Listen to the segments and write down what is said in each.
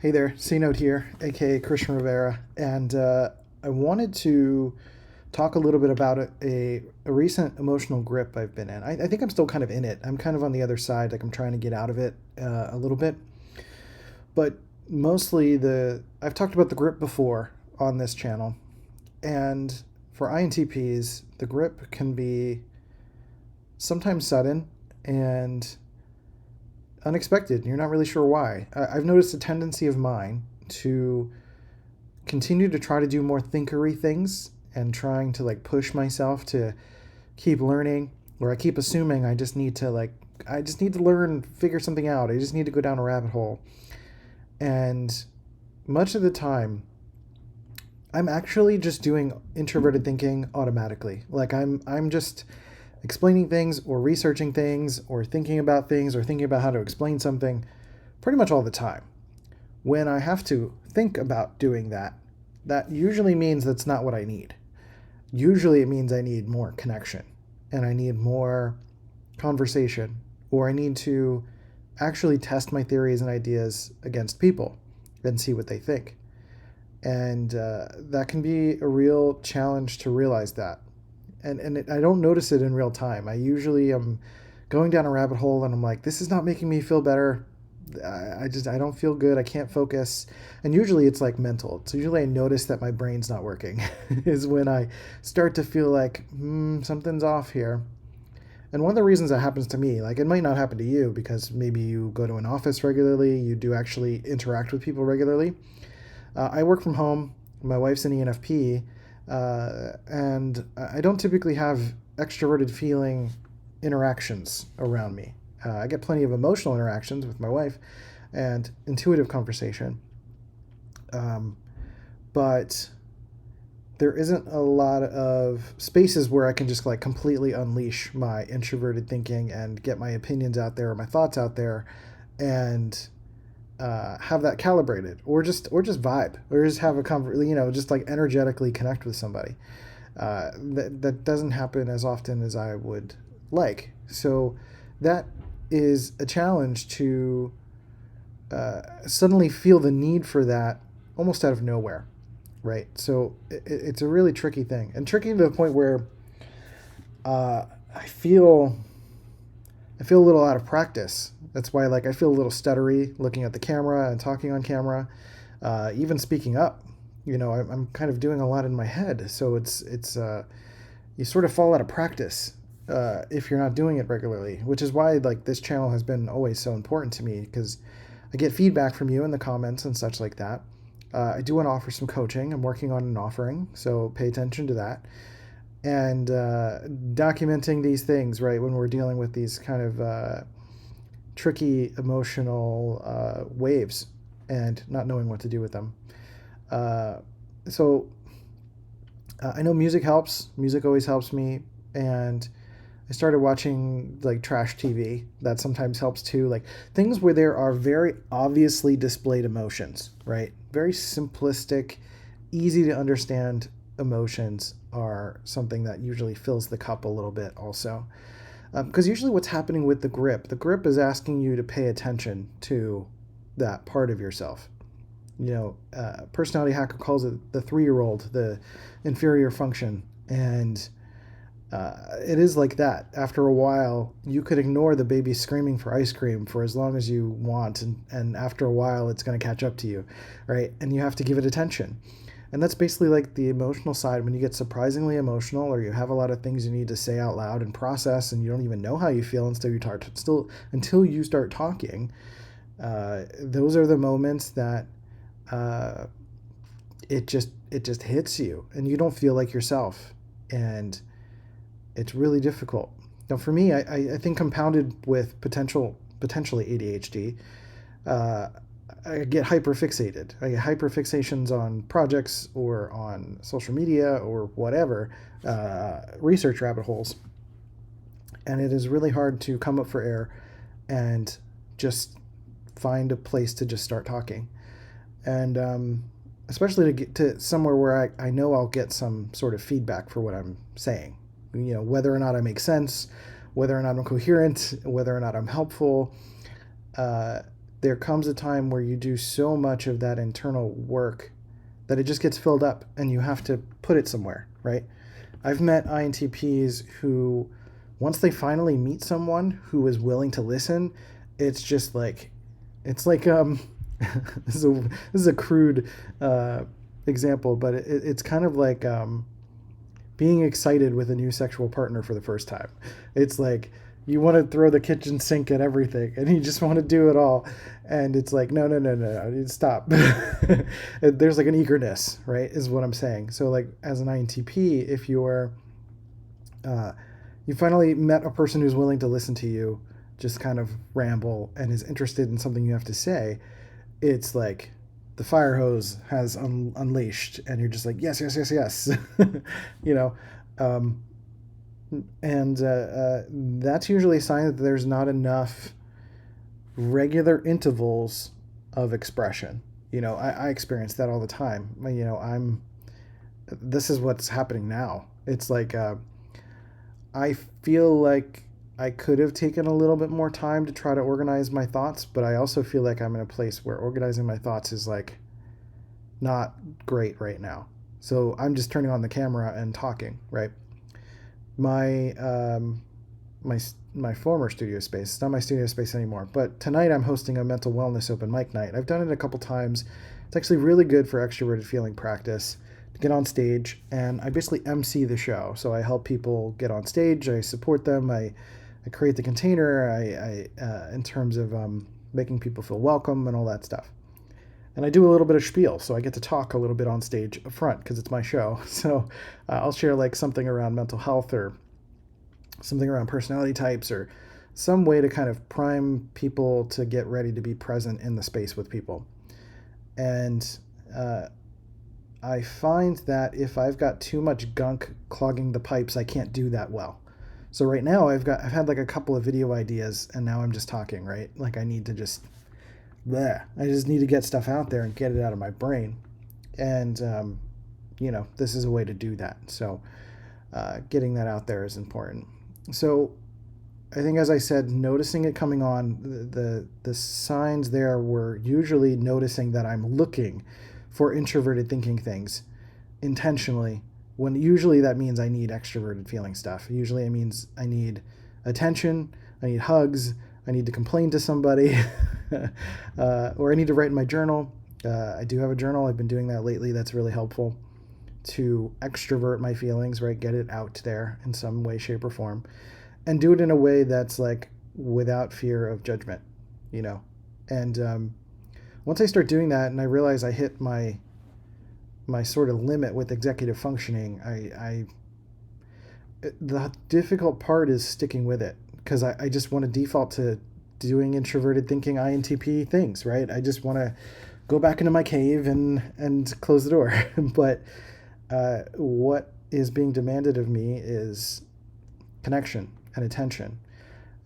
Hey there, C.Note here, aka Christian Rivera, and I wanted to talk a little bit about a recent emotional grip I've been in. I think I'm still kind of in it. I'm kind of on the other side, like I'm trying to get out of it a little bit. But mostly I've talked about the grip before on this channel, and for INTPs, the grip can be sometimes sudden and unexpected, and you're not really sure why. I've noticed a tendency of mine to continue to try to do more thinkery things and trying to like push myself to keep learning, or I keep assuming I just need to learn, figure something out. I just need to go down a rabbit hole. And much of the time I'm actually just doing introverted thinking automatically. Like I'm just explaining things or researching things or thinking about things or thinking about how to explain something pretty much all the time. When I have to think about doing that, that usually means that's not what I need. Usually it means I need more connection and I need more conversation, or I need to actually test my theories and ideas against people and see what they think. And that can be a real challenge to realize that. I don't notice it in real time. I usually am going down a rabbit hole and I'm like, this is not making me feel better. I don't feel good. I can't focus. And usually it's like mental. So usually I notice that my brain's not working is when I start to feel like something's off here. And one of the reasons that happens to me, like it might not happen to you because maybe you go to an office regularly, you do actually interact with people regularly. I work from home. My wife's an ENFP. And I don't typically have extroverted feeling interactions around me. I get plenty of emotional interactions with my wife and intuitive conversation. But there isn't a lot of spaces where I can just like completely unleash my introverted thinking and get my opinions out there or my thoughts out there and have that calibrated, or just vibe, or just have just like energetically connect with somebody. That doesn't happen as often as I would like. So that is a challenge to suddenly feel the need for that almost out of nowhere, right? So it's a really tricky thing, and tricky to the point where I feel a little out of practice. That's why I feel a little stuttery looking at the camera and talking on camera, even speaking up. I'm kind of doing a lot in my head. So it's you sort of fall out of practice if you're not doing it regularly, which is why this channel has been always so important to me, because I get feedback from you in the comments and such like that. I do want to offer some coaching. I'm working on an offering, so pay attention to that. And documenting these things, right, when we're dealing with these kind of tricky emotional waves and not knowing what to do with them. So I know music helps. Music always helps me. And I started watching trash TV. That sometimes helps too. Like things where there are very obviously displayed emotions, right? Very simplistic, easy to understand emotions are something that usually fills the cup a little bit also. Because usually what's happening with the grip is asking you to pay attention to that part of yourself. Personality hacker calls it the 3-year-old, the inferior function. And it is like that. After a while, you could ignore the baby screaming for ice cream for as long as you want. And after a while, it's going to catch up to you, right? And you have to give it attention. And that's basically like the emotional side. When you get surprisingly emotional, or you have a lot of things you need to say out loud and process, and you don't even know how you feel until you start talking. Those are the moments that it just hits you, and you don't feel like yourself, and it's really difficult. Now, for me, I think compounded with potentially ADHD. I get hyperfixated. I get hyperfixations on projects or on social media or whatever, research rabbit holes. And it is really hard to come up for air and just find a place to just start talking. And especially to get to somewhere where I know I'll get some sort of feedback for what I'm saying. Whether or not I make sense, whether or not I'm coherent, whether or not I'm helpful. there comes a time where you do so much of that internal work that it just gets filled up and you have to put it somewhere, right? I've met INTPs who, once they finally meet someone who is willing to listen, it's just like, it's like this is a crude example, but it's kind of like being excited with a new sexual partner for the first time. It's like you want to throw the kitchen sink at everything and you just want to do it all. And it's like, no, stop. There's like an eagerness, right? Is what I'm saying. So like as an INTP, if you're, you finally met a person who's willing to listen to you, just kind of ramble and is interested in something you have to say, it's like the fire hose has unleashed and you're just like, yes, yes, yes, yes. you know, and that's usually a sign that there's not enough regular intervals of expression. I experience that all the time. This is what's happening now. It's like, I feel like I could have taken a little bit more time to try to organize my thoughts, but I also feel like I'm in a place where organizing my thoughts is like not great right now. So I'm just turning on the camera and talking, right? My former studio space, it's not my studio space anymore, but tonight I'm hosting a mental wellness open mic night. I've done it a couple times. It's actually really good for extroverted feeling practice to get on stage, and I basically MC the show. So I help people get on stage, I support them, I create the container, in terms of making people feel welcome and all that stuff. And I do a little bit of spiel, so I get to talk a little bit on stage up front because it's my show. So I'll share like something around mental health or something around personality types or some way to kind of prime people to get ready to be present in the space with people. And I find that if I've got too much gunk clogging the pipes, I can't do that well. So right now I've had like a couple of video ideas and now I'm just talking, right? Like I need to just, I just need to get stuff out there and get it out of my brain. And, this is a way to do that. So getting that out there is important. So I think, as I said, noticing it coming on, the signs there were usually noticing that I'm looking for introverted thinking things intentionally, when usually that means I need extroverted feeling stuff. Usually it means I need attention, I need hugs, I need to complain to somebody, or I need to write in my journal. I do have a journal. I've been doing that lately. That's really helpful to extrovert my feelings, right? Get it out there in some way, shape, or form. And do it in a way that's like without fear of judgment, And once I start doing that and I realize I hit my sort of limit with executive functioning, the difficult part is sticking with it because I just want to default to doing introverted thinking INTP things, right? I just want to go back into my cave and close the door. But what is being demanded of me is connection and attention.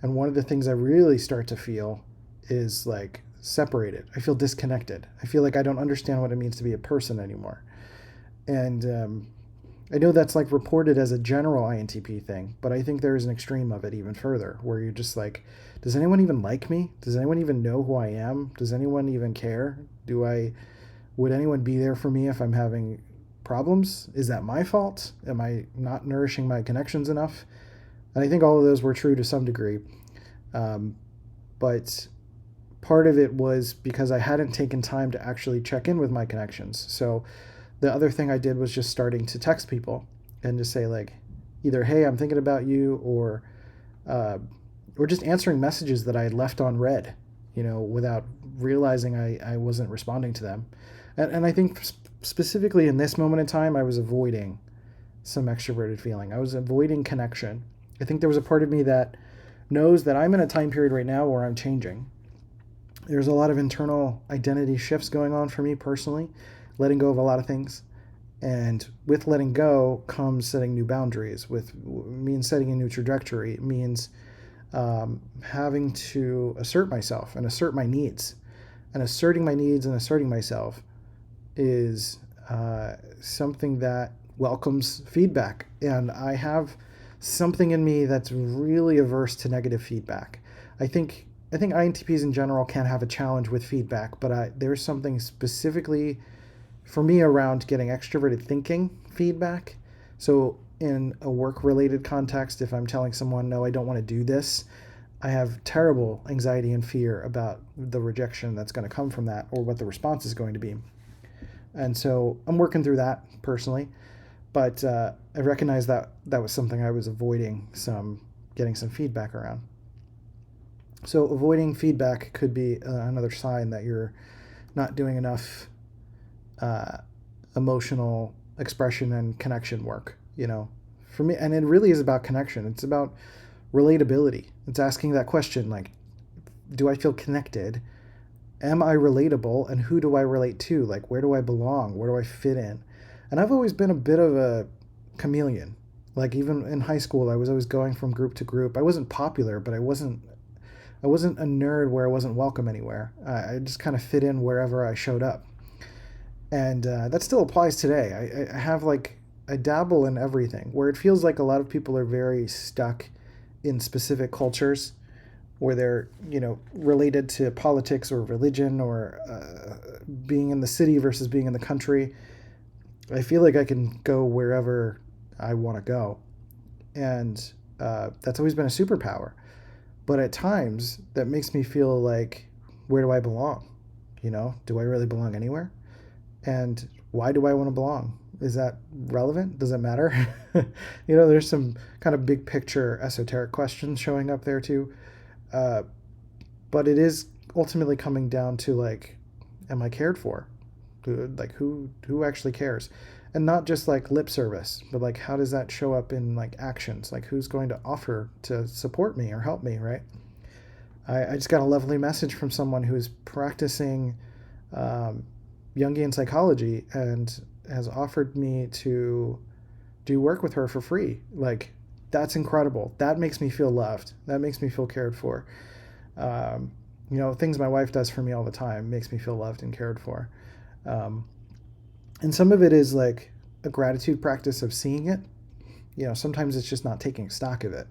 And one of the things I really start to feel is like separated. I feel disconnected. I feel like I don't understand what it means to be a person anymore. And I know that's like reported as a general INTP thing, but I think there is an extreme of it even further, where you're just like, does anyone even like me? Does anyone even know who I am? Does anyone even care? Would anyone be there for me if I'm having problems? Is that my fault? Am I not nourishing my connections enough? And I think all of those were true to some degree. But part of it was because I hadn't taken time to actually check in with my connections. So the other thing I did was just starting to text people and just say like, either, hey, I'm thinking about you, or just answering messages that I had left on read, without realizing I wasn't responding to them. And I think specifically in this moment in time, I was avoiding some extroverted feeling. I was avoiding connection. I think there was a part of me that knows that I'm in a time period right now where I'm changing. There's a lot of internal identity shifts going on for me personally, letting go of a lot of things. And with letting go comes setting new boundaries. With means setting a new trajectory. It means having to assert myself and assert my needs. And asserting my needs and asserting myself is something that welcomes feedback. And I have something in me that's really averse to negative feedback. I think I think INTPs in general can have a challenge with feedback, but there's something specifically for me around getting extroverted thinking feedback. So in a work related context, if I'm telling someone, no, I don't want to do this, I have terrible anxiety and fear about the rejection that's going to come from that or what the response is going to be. And so I'm working through that personally, but I recognize that that was something I was avoiding getting some feedback around. So avoiding feedback could be another sign that you're not doing enough uh, emotional expression and connection work, for me. And it really is about connection. It's about relatability. It's asking that question, like, do I feel connected? Am I relatable? And who do I relate to? Like, where do I belong? Where do I fit in? And I've always been a bit of a chameleon. Like, even in high school, I was always going from group to group. I wasn't popular, but I wasn't a nerd where I wasn't welcome anywhere. I just kind of fit in wherever I showed up. And that still applies today. I have like, I dabble in everything, where it feels like a lot of people are very stuck in specific cultures where they're, related to politics or religion or being in the city versus being in the country. I feel like I can go wherever I want to go. And that's always been a superpower. But at times, that makes me feel like, where do I belong? Do I really belong anywhere? And why do I want to belong? Is that relevant? Does it matter? There's some kind of big picture esoteric questions showing up there too. Uh, but it is ultimately coming down to like, am I cared for? Like who actually cares? And not just like lip service, but like how does that show up in like actions? Like who's going to offer to support me or help me, right? I just got a lovely message from someone who's practicing um, Jungian psychology and has offered me to do work with her for free. Like, that's incredible. That makes me feel loved. That makes me feel cared for. Things my wife does for me all the time makes me feel loved and cared for. Um, and some of it is like a gratitude practice of seeing it. Sometimes it's just not taking stock of it.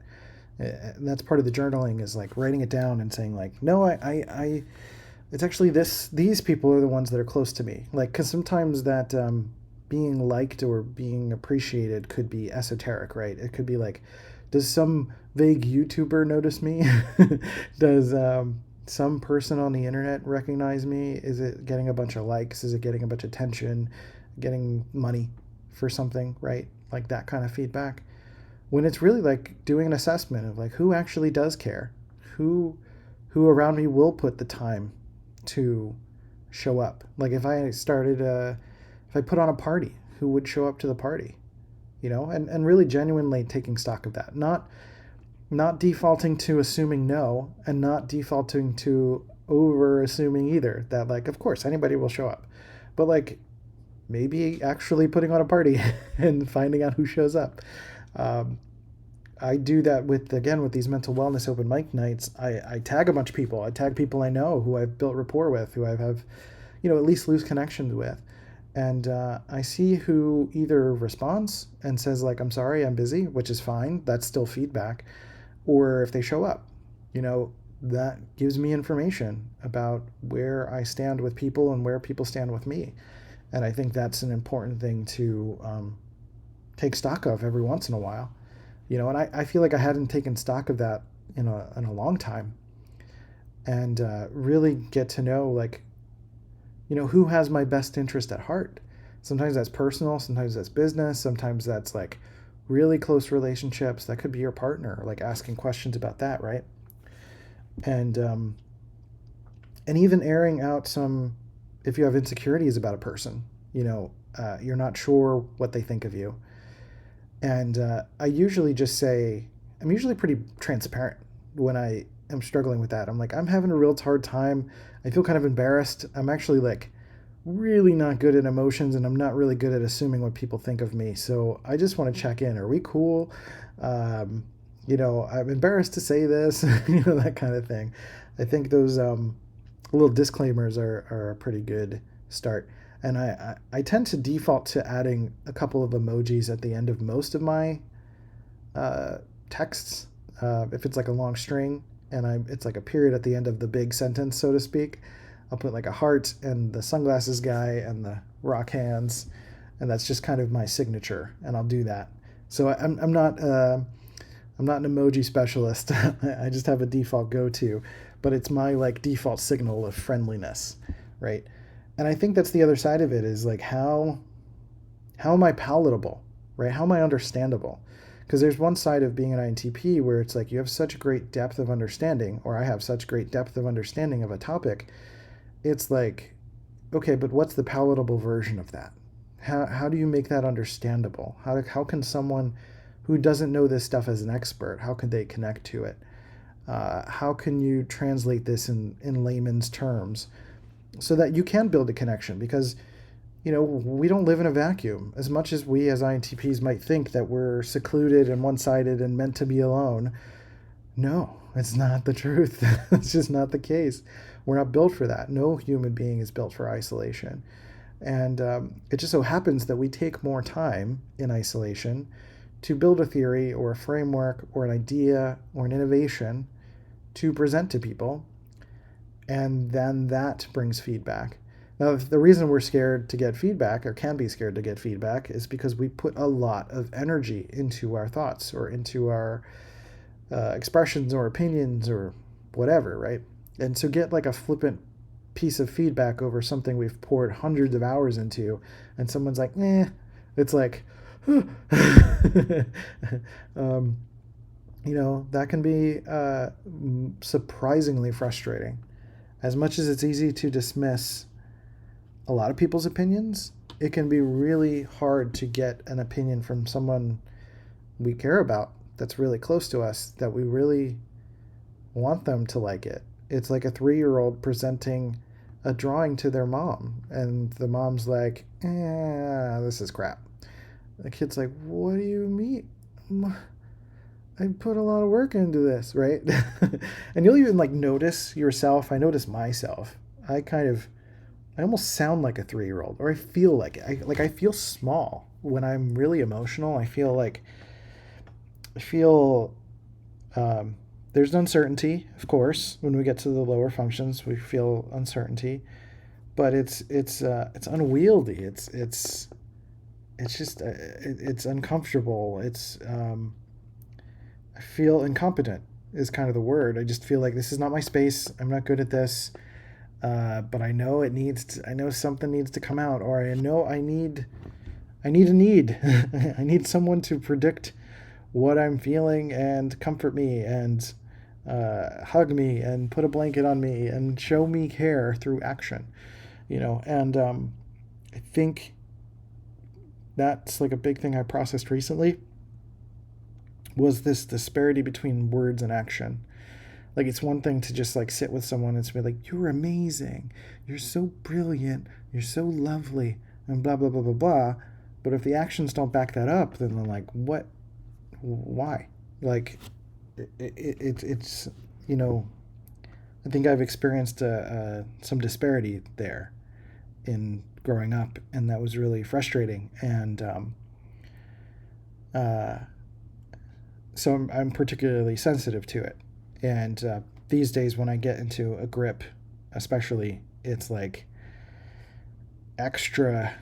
And that's part of the journaling is like writing it down and saying like, no, I it's actually these people are the ones that are close to me. Like, because sometimes that being liked or being appreciated could be esoteric, right? It could be like, does some vague YouTuber notice me? Does some person on the internet recognize me? Is it getting a bunch of likes? Is it getting a bunch of attention? Getting money for something, right? Like that kind of feedback. When it's really like doing an assessment of like, who actually does care? Who around me will put the time to show up? Like if I put on a party, who would show up to the party? And really genuinely taking stock of that. Not defaulting to assuming no, and not defaulting to over assuming either, that like, of course anybody will show up. But like, maybe actually putting on a party and finding out who shows up. I do that with these mental wellness open mic nights. I tag a bunch of people. I tag people I know who I've built rapport with, who I have, at least loose connections with. And I see who either responds and says like, I'm sorry, I'm busy, which is fine. That's still feedback. Or if they show up, that gives me information about where I stand with people and where people stand with me. And I think that's an important thing to take stock of every once in a while. And I feel like I hadn't taken stock of that in a long time. And really get to know, like, who has my best interest at heart. Sometimes that's personal, sometimes that's business, sometimes that's like really close relationships. That could be your partner, like asking questions about that, right? And even airing out some, if you have insecurities about a person, you're not sure what they think of you. And I usually just say, I'm usually pretty transparent when I am struggling with that. I'm like, I'm having a real hard time. I feel kind of embarrassed. I'm actually like really not good at emotions, and I'm not really good at assuming what people think of me. So I just want to check in. Are we cool? I'm embarrassed to say this, that kind of thing. I think those little disclaimers are a pretty good start. And I tend to default to adding a couple of emojis at the end of most of my texts. If it's like a long string, and it's like a period at the end of the big sentence, so to speak. I'll put like a heart and the sunglasses guy and the rock hands, and that's just kind of my signature, and I'll do that. So I'm not an emoji specialist. I just have a default go-to, but it's my like default signal of friendliness, right? And I think that's the other side of it, is like how am I palatable, right? How am I understandable? Because there's one side of being an INTP where it's like you have such great depth of understanding, or I have such great depth of understanding of a topic. It's like, okay, but what's the palatable version of that? How do you make that understandable? How can someone who doesn't know this stuff as an expert, how can they connect to it? How can you translate this in layman's terms so that you can build a connection? Because we don't live in a vacuum. As much as we as INTPs might think that we're secluded and one-sided and meant to be alone, no, it's not the truth. It's just not the case. We're not built for that. No human being is built for isolation. And it just so happens that we take more time in isolation to build a theory or a framework or an idea or an innovation to present to people. And then that brings feedback. Now, the reason we're scared to get feedback, or can be scared to get feedback, is because we put a lot of energy into our thoughts or into our expressions or opinions or whatever, right? And so get like a flippant piece of feedback over something we've poured hundreds of hours into, and someone's like, it's like, that can be surprisingly frustrating. As much as it's easy to dismiss a lot of people's opinions, it can be really hard to get an opinion from someone we care about, that's really close to us, that we really want them to like it. It's like a 3-year-old presenting a drawing to their mom, and the mom's like, this is crap. The kid's like, what do you mean? I put a lot of work into this, right? And you'll even like notice yourself. I notice myself. I almost sound like a 3-year-old, or I feel like it. I feel small when I'm really emotional. I feel there's uncertainty, of course. When we get to the lower functions, we feel uncertainty, but it's unwieldy. It's just it's uncomfortable. I feel incompetent is kind of the word. I just feel like this is not my space. I'm not good at this. But I know I know something needs to come out, or I know I need a need. I need someone to predict what I'm feeling and comfort me and hug me and put a blanket on me and show me care through action, and I think that's like a big thing I processed recently, was this disparity between words and action. Like, it's one thing to just like sit with someone and be like, you're amazing, you're so brilliant, you're so lovely, and blah, blah, blah, blah, blah. But if the actions don't back that up, then they're like, what? Why? Like, it's, I think I've experienced some disparity there in growing up, and that was really frustrating. And so I'm particularly sensitive to it. And these days, when I get into a grip, especially, it's like extra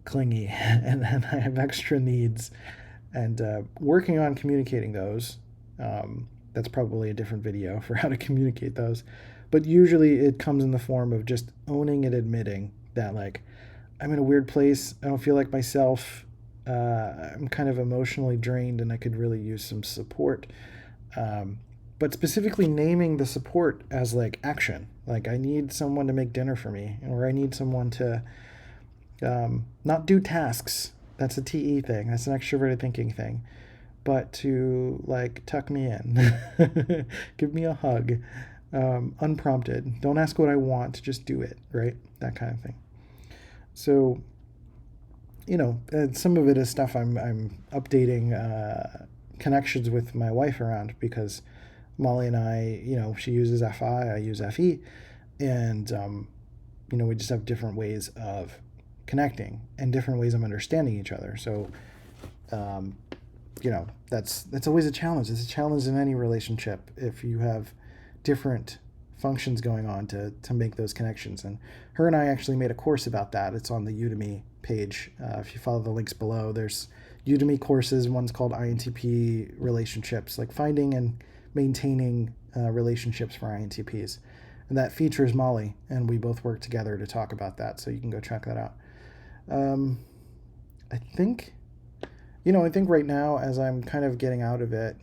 clingy, and then I have extra needs. And working on communicating those, that's probably a different video for how to communicate those. But usually it comes in the form of just owning and admitting that, like, I'm in a weird place. I don't feel like myself. I'm kind of emotionally drained, and I could really use some support. But specifically naming the support as like action. Like, I need someone to make dinner for me, or I need someone to not do tasks. That's a TE thing. That's an extroverted thinking thing. But to like tuck me in, give me a hug, unprompted. Don't ask what I want. Just do it, right? That kind of thing. So, some of it is stuff I'm updating connections with my wife around, because Molly and I, she uses FI, I use FE, and we just have different ways of connecting and different ways of understanding each other. So, that's always a challenge. It's a challenge in any relationship if you have different functions going on to make those connections. And her and I actually made a course about that. It's on the Udemy page. If you follow the links below, there's Udemy courses. One's called INTP relationships, like finding and maintaining relationships for INTPs. And that features Molly, and we both work together to talk about that. So you can go check that out. I think right now, as I'm kind of getting out of it,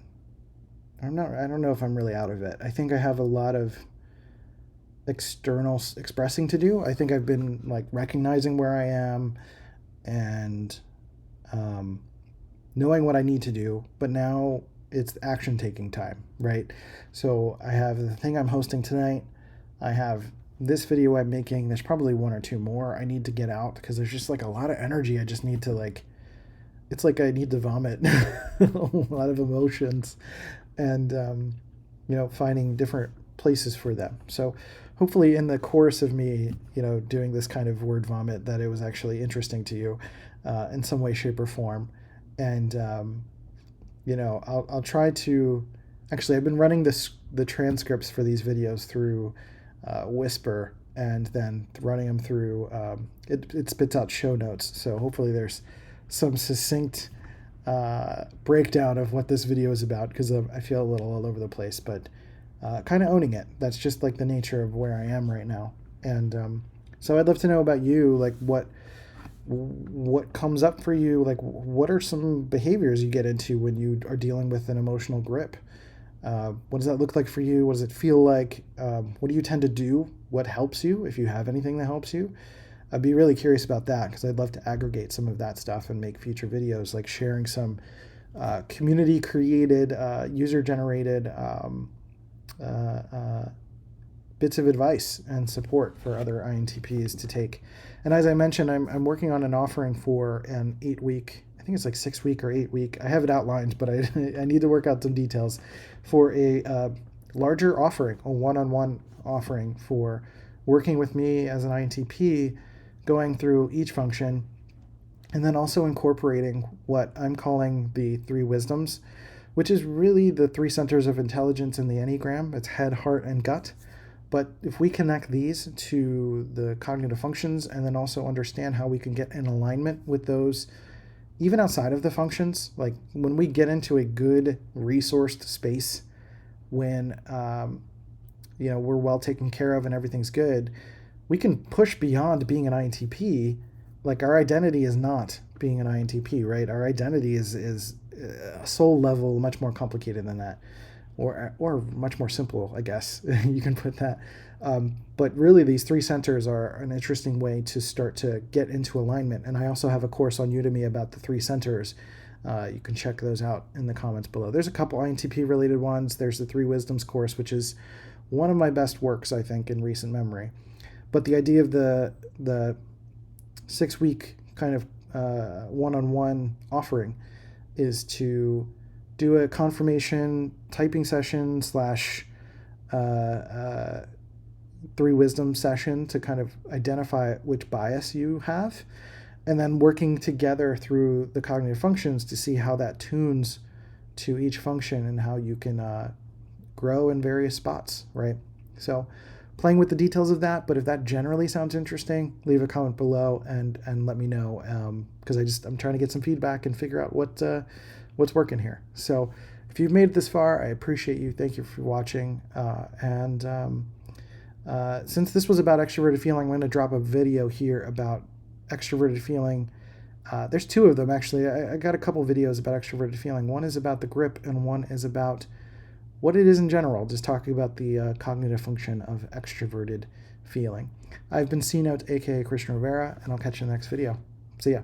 I don't know if I'm really out of it. I think I have a lot of external expressing to do. I think I've been like recognizing where I am and knowing what I need to do, but now it's action taking time, right? So I have the thing I'm hosting tonight. I have this video I'm making. There's probably one or two more I need to get out because there's just like a lot of energy. I just need to it's like I need to vomit a lot of emotions and, finding different places for them. So hopefully in the course of me, doing this kind of word vomit, that it was actually interesting to you in some way, shape, or form. And, I'll try to, actually, I've been running the transcripts for these videos through Whisper and then running them through, it spits out show notes. So hopefully there's some succinct breakdown of what this video is about, because I feel a little all over the place, but kind of owning it. That's just like the nature of where I am right now. And so I'd love to know about you, like what comes up for you, like what are some behaviors you get into when you are dealing with an emotional grip? What does that look like for you? What does it feel like? What do you tend to do? What helps you, if you have anything that helps you? I'd be really curious about that, because I'd love to aggregate some of that stuff and make future videos, like sharing some community-created, user-generated bits of advice and support for other INTPs to take. And as I mentioned, I'm working on an offering for an 8-week, I think it's like 6-week or 8-week. I have it outlined, but I need to work out some details for a larger offering, a one-on-one offering for working with me as an INTP, going through each function, and then also incorporating what I'm calling the 3 wisdoms, which is really the 3 centers of intelligence in the Enneagram. It's head, heart, and gut. But if we connect these to the cognitive functions and then also understand how we can get in alignment with those, even outside of the functions, like when we get into a good resourced space, when we're well taken care of and everything's good, we can push beyond being an INTP. Like our identity is not being an INTP, right? Our identity is a soul level, much more complicated than that, or much more simple, I guess you can put that. But really, these 3 centers are an interesting way to start to get into alignment. And I also have a course on Udemy about the 3 centers. You can check those out in the comments below. There's a couple INTP related ones. There's the 3 Wisdoms course, which is one of my best works, I think, in recent memory. But the idea of the 6-week kind of one-on-one offering is to do a confirmation typing session / 3 wisdom session to kind of identify which bias you have, and then working together through the cognitive functions to see how that tunes to each function and how you can grow in various spots, right? So playing with the details of that, but if that generally sounds interesting, leave a comment below and let me know, because I'm trying to get some feedback and figure out what's working here. So if you've made it this far, I appreciate you. Thank you for watching. Since this was about extroverted feeling, I'm going to drop a video here about extroverted feeling. There's 2 of them, actually. I got a couple videos about extroverted feeling. One is about the grip, and one is about what it is in general, just talking about the cognitive function of extroverted feeling. I've been C.Note, aka Christian Rivera, and I'll catch you in the next video. See ya.